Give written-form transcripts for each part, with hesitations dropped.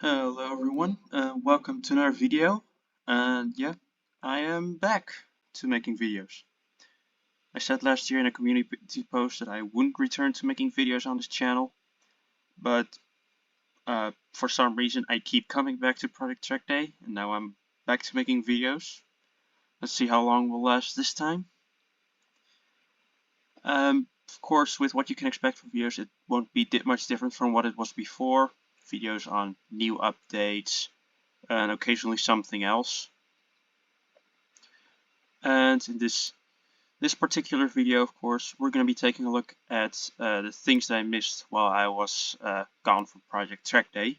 Hello everyone, welcome to another video, and yeah, I am back to making videos. I said last year in a community post that I wouldn't return to making videos on this channel, but for some reason I keep coming back to Project Trackday, and now I'm back to making videos. Let's see how long will last this time. Of course, with what you can expect from videos, it won't be much different from what it was before. Videos on new updates, and occasionally something else. And in this particular video, of course, we're going to be taking a look at the things that I missed while I was gone from Project Trackday.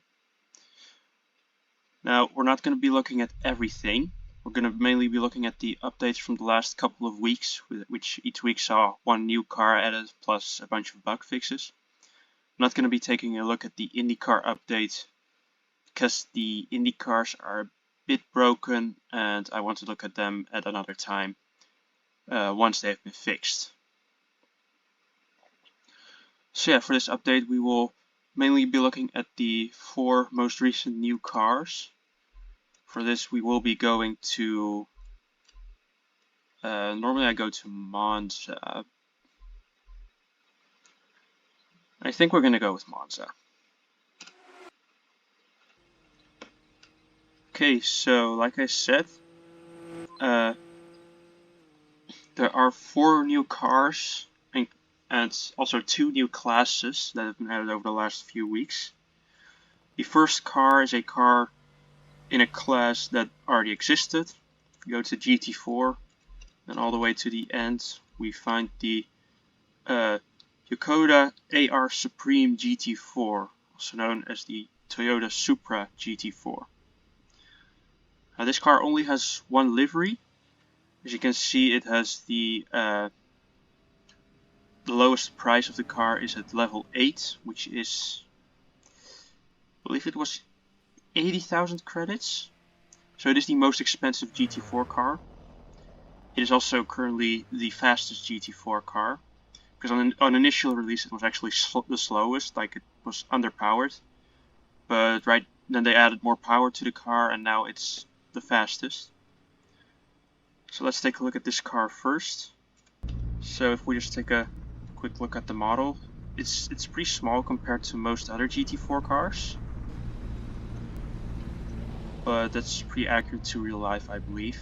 Now, we're not going to be looking at everything. We're going to mainly be looking at the updates from the last couple of weeks, which each week saw one new car added plus a bunch of bug fixes. I'm not going to be taking a look at the IndyCar update because the Indy cars are a bit broken and I want to look at them at another time once they have been fixed. So yeah, for this update we will mainly be looking at the 4 most recent new cars. For this we will be going to, normally I go to Monza. I think we're going to go with Monza. Okay, so like I said, there are 4 new cars and also 2 new classes that have been added over the last few weeks. The first car is a car in a class that already existed. We go to GT4, then all the way to the end we find the Toyota AR Supreme GT4, also known as the Toyota Supra GT4. Now this car only has one livery. As you can see, it has the lowest price of the car is at level 8, which is, I believe it was 80,000 credits. So it is the most expensive GT4 car. It is also currently the fastest GT4 car, because on initial release it was actually the slowest, like it was underpowered. But then they added more power to the car and now it's the fastest. So let's take a look at this car first. So if we just take a quick look at the model, it's pretty small compared to most other GT4 cars, but that's pretty accurate to real life, I believe.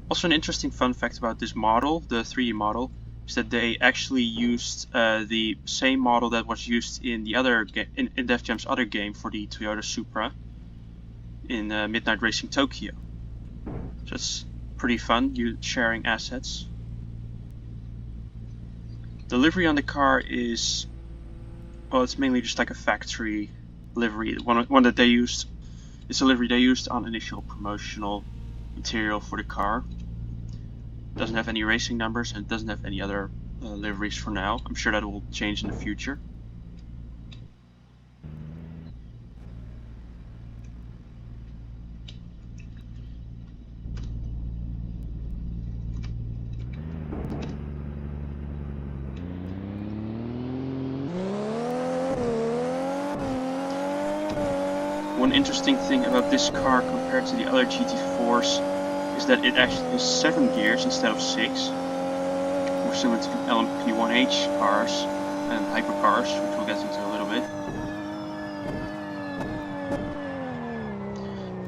Also, an interesting fun fact about this model, the 3D model, is that they actually used the same model that was used in the other in Def Jam's other game for the Toyota Supra in Midnight Racing Tokyo. So it's pretty fun, you sharing assets. The livery on the car is, well, it's mainly just like a factory livery. One that they used, it's a livery they used on initial promotional material for the car. It doesn't have any racing numbers and it doesn't have any other liveries for now. I'm sure that will change in the future. One interesting thing about this car compared to the other GT4s is that it actually has 7 gears instead of 6. More similar to LMP1H cars and hypercars, which we'll get into a little bit.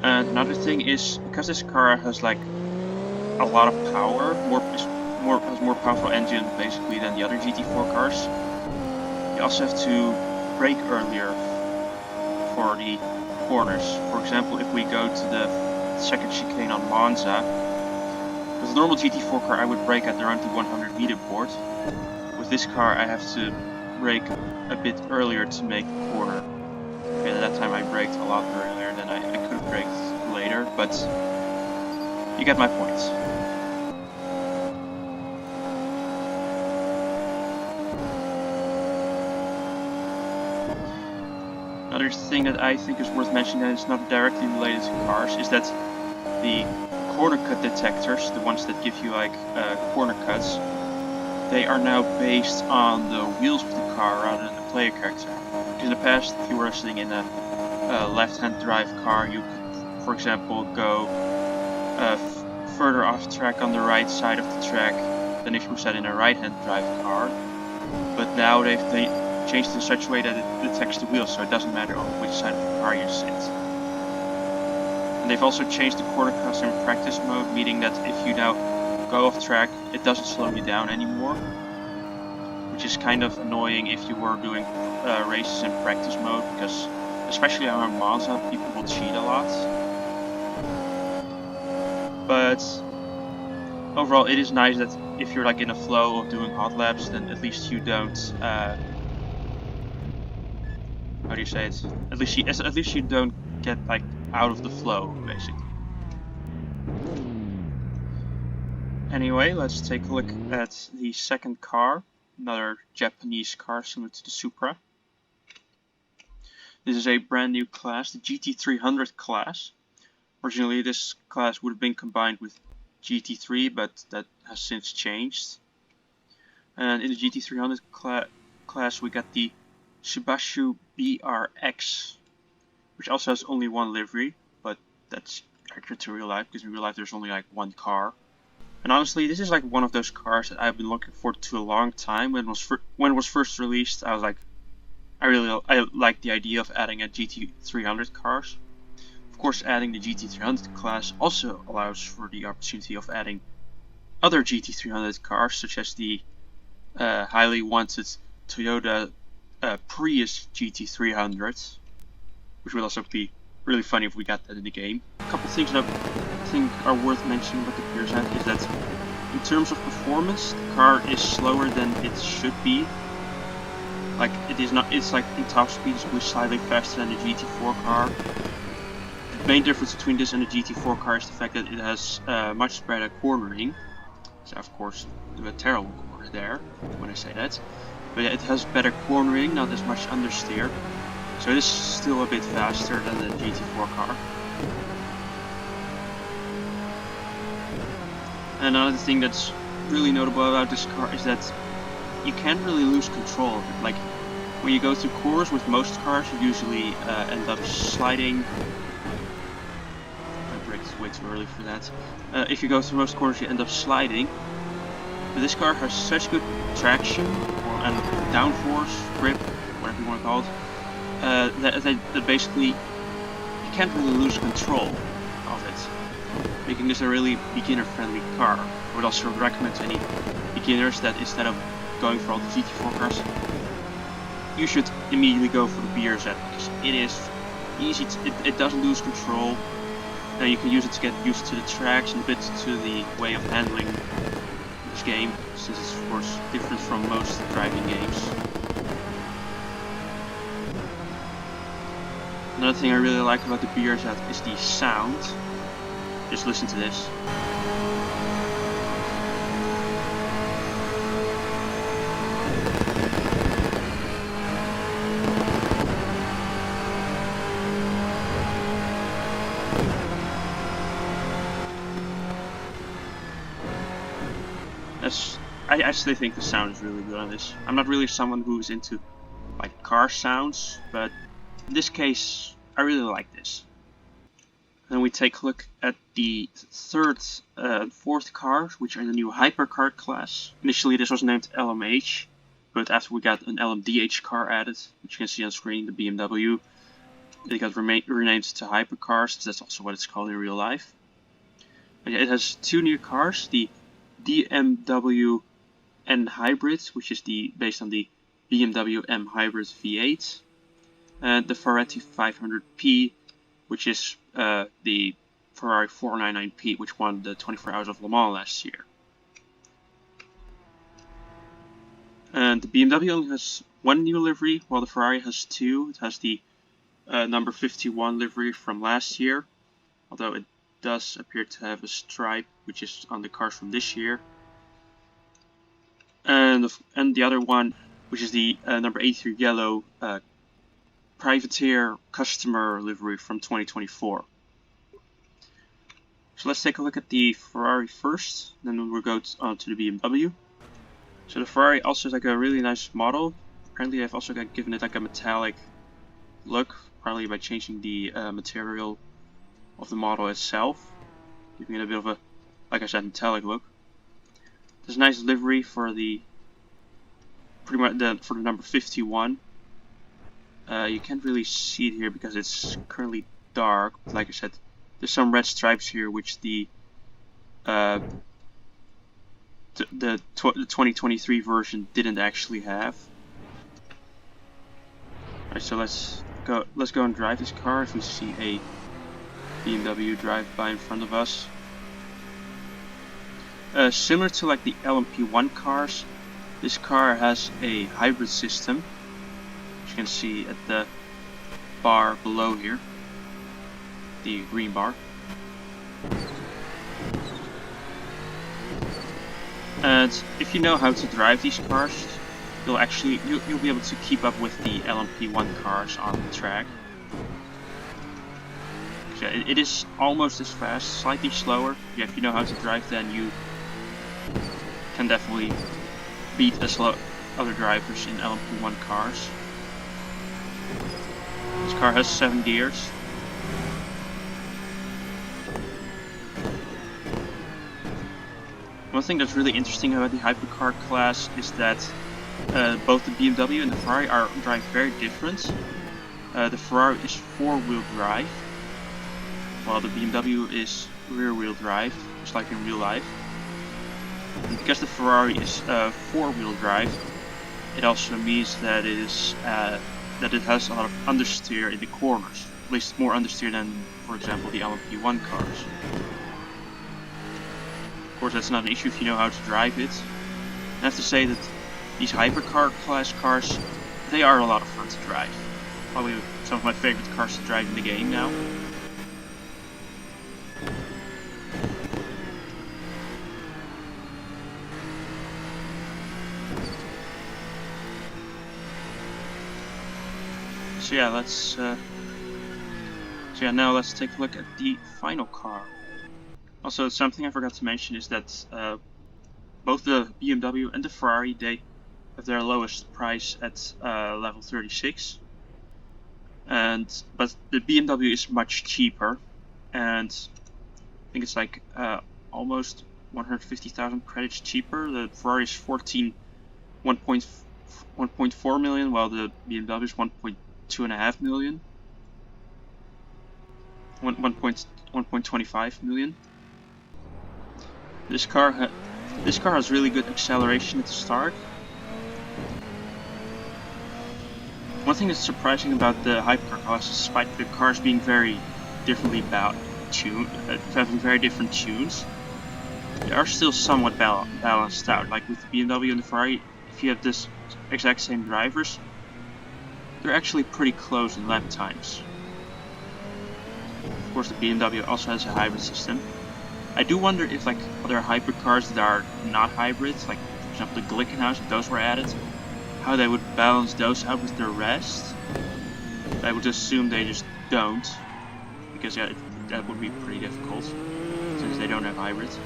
And another thing is, because this car has like a lot of power, has more powerful engine basically than the other GT4 cars, you also have to brake earlier for the corners. For example, if we go to the second chicane on Monza, with a normal GT4 car I would brake at around the 100 meter board. With this car I have to brake a bit earlier to make the corner. Okay, at that time I braked a lot earlier than I could have braked later, but you get my point. Another thing that I think is worth mentioning that is not directly related to cars is that the corner cut detectors, the ones that give you like corner cuts, they are now based on the wheels of the car rather than the player character. In the past, if you were sitting in a left-hand drive car, you could, for example, go further off track on the right side of the track than if you sat in a right-hand drive car. But now they changed it in such a way that it detects the wheels, so it doesn't matter on which side of the car you sit. And they've also changed the quarter cluster in practice mode, meaning that if you now go off track, it doesn't slow you down anymore, which is kind of annoying if you were doing races in practice mode, because especially around Monza, people will cheat a lot. But overall, it is nice that if you're like in a flow of doing hot laps, then at least you don't how do you say it? At least you don't get like out of the flow, basically. Anyway, let's take a look at the second car, another Japanese car similar to the Supra. This is a brand new class, the GT300 class. Originally, this class would have been combined with GT3, but that has since changed. And in the GT300 class, we got the Subaru BRZ, which also has only one livery, but that's accurate to real life, because in real life there's only like one car. And honestly, this is like one of those cars that I've been looking forward to a long time. When it was first released, I was like, I like the idea of adding a GT300 cars. Of course, adding the GT300 class also allows for the opportunity of adding other GT300 cars, such as the highly wanted Toyota Prius GT300, which would also be really funny if we got that in the game. A couple things that I think are worth mentioning about the BRZ is that in terms of performance, the car is slower than it should be. Like it's like in top speed it's slightly faster than the GT4 car. The main difference between this and the GT4 car is the fact that it has much better cornering. So of course do a terrible corner there when I say that. But yeah, it has better cornering, not as much understeer. So it is still a bit faster than the GT4 car. And another thing that's really notable about this car is that you can't really lose control of it. Like when you go through corners with most cars, you usually end up sliding. My brake is way too early for that. If you go through most corners, you end up sliding. But this car has such good traction and downforce, grip, whatever you want to call it, that basically you can't really lose control of it, making this a really beginner-friendly car. I would also recommend to any beginners that instead of going for all the GT4 cars, you should immediately go for the BRZ, because it is easy, it doesn't lose control, and you can use it to get used to the tracks and a bit to the way of handling this game, since it's of course different from most driving games. Another thing I really like about the BRZ is the sound. Just listen to this. I actually think the sound is really good on this. I'm not really someone who's into like car sounds, but in this case I really like this. Then we take a look at the third and fourth cars, which are the new hypercar class. Initially this was named LMH, but after we got an LMDH car added, which you can see on screen, the BMW, it got renamed to hypercars, that's also what it's called in real life. But yeah, it has two new cars, the BMW M Hybrid, which is based on the BMW M Hybrid V8, and the Ferrari 500p, which is the Ferrari 499p, which won the 24 Hours of Le Mans last year. And the BMW only has one new livery, while the Ferrari has two. It has the number 51 livery from last year, although it does appear to have a stripe, which is on the cars from this year. And the other one, which is the number 83 yellow privateer customer livery from 2024. So let's take a look at the Ferrari first, then we'll go on to the BMW. So the Ferrari also has like a really nice model. Apparently they've also given it like a metallic look probably by changing the material of the model itself, giving it a bit of a, like I said, metallic look. There's a nice livery for the for the number 51. You can't really see it here because it's currently dark, but like I said, there's some red stripes here which the 2023 version didn't actually have. Alright, so let's go and drive this car. If we see a BMW drive by in front of us, similar to like the LMP1 cars, this car has a hybrid system, which you can see at the bar below here, the green bar. And if you know how to drive these cars, you'll be able to keep up with the LMP1 cars on the track. So it is almost as fast, slightly slower. Yeah, if you know how to drive, then you can definitely beat other drivers in LMP1 cars. This car has 7 gears. One thing that's really interesting about the hypercar class is that both the BMW and the Ferrari drive very different. The Ferrari is 4-wheel drive, while the BMW is rear-wheel drive, just like in real life. And because the Ferrari is 4-wheel drive, it also means that it has a lot of understeer in the corners, at least more understeer than, for example, the LMP1 cars. Of course, that's not an issue if you know how to drive it. I have to say that these hypercar class cars, they are a lot of fun to drive. Probably some of my favorite cars to drive in the game now. So yeah, now let's take a look at the final car. Also, something I forgot to mention is that both the BMW and the Ferrari, they have their lowest price at level 36. But the BMW is much cheaper, and I think it's like almost 150,000 credits cheaper. The Ferrari is 1.4 million, while the BMW is 1.2.5 million. 1.25 million. This car has really good acceleration at the start. One thing that's surprising about the hypercar class, despite the cars being very differently tuned, having very different tunes, they are still somewhat balanced out. Like with the BMW and the Ferrari, if you have this exact same drivers, they're actually pretty close in lap times. Of course, the BMW also has a hybrid system. I do wonder if like other hypercars that are not hybrids, like for example the Glickenhaus, if those were added, how they would balance those out with the rest. I would assume they just don't, because yeah, that would be pretty difficult since they don't have hybrids.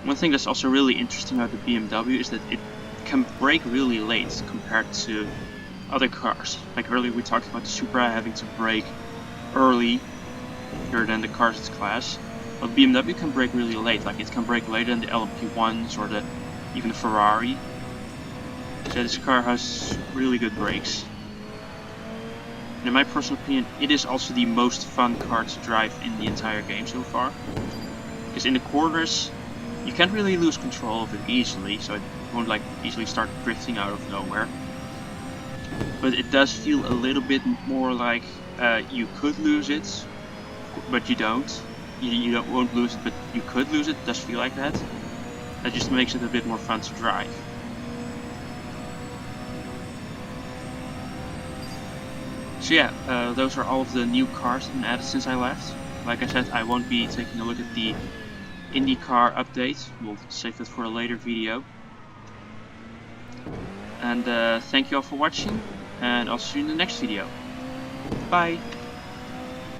One thing that's also really interesting about the BMW is that it can brake really late compared to other cars. Like earlier we talked about the Supra having to brake earlier than the cars in its class. But BMW can brake really late, like it can brake later than the LMP1s or even the Ferrari. So this car has really good brakes. And in my personal opinion, it is also the most fun car to drive in the entire game so far. Because in the corners, you can't really lose control of it easily, so it won't like easily start drifting out of nowhere. But it does feel a little bit more like you could lose it, but you don't. You won't lose it, but you could lose it. It does feel like that. That just makes it a bit more fun to drive. So yeah, those are all of the new cars that have been added since I left. Like I said, I won't be taking a look at the IndyCar update. We'll save that for a later video. And thank you all for watching, and I'll see you in the next video. Bye!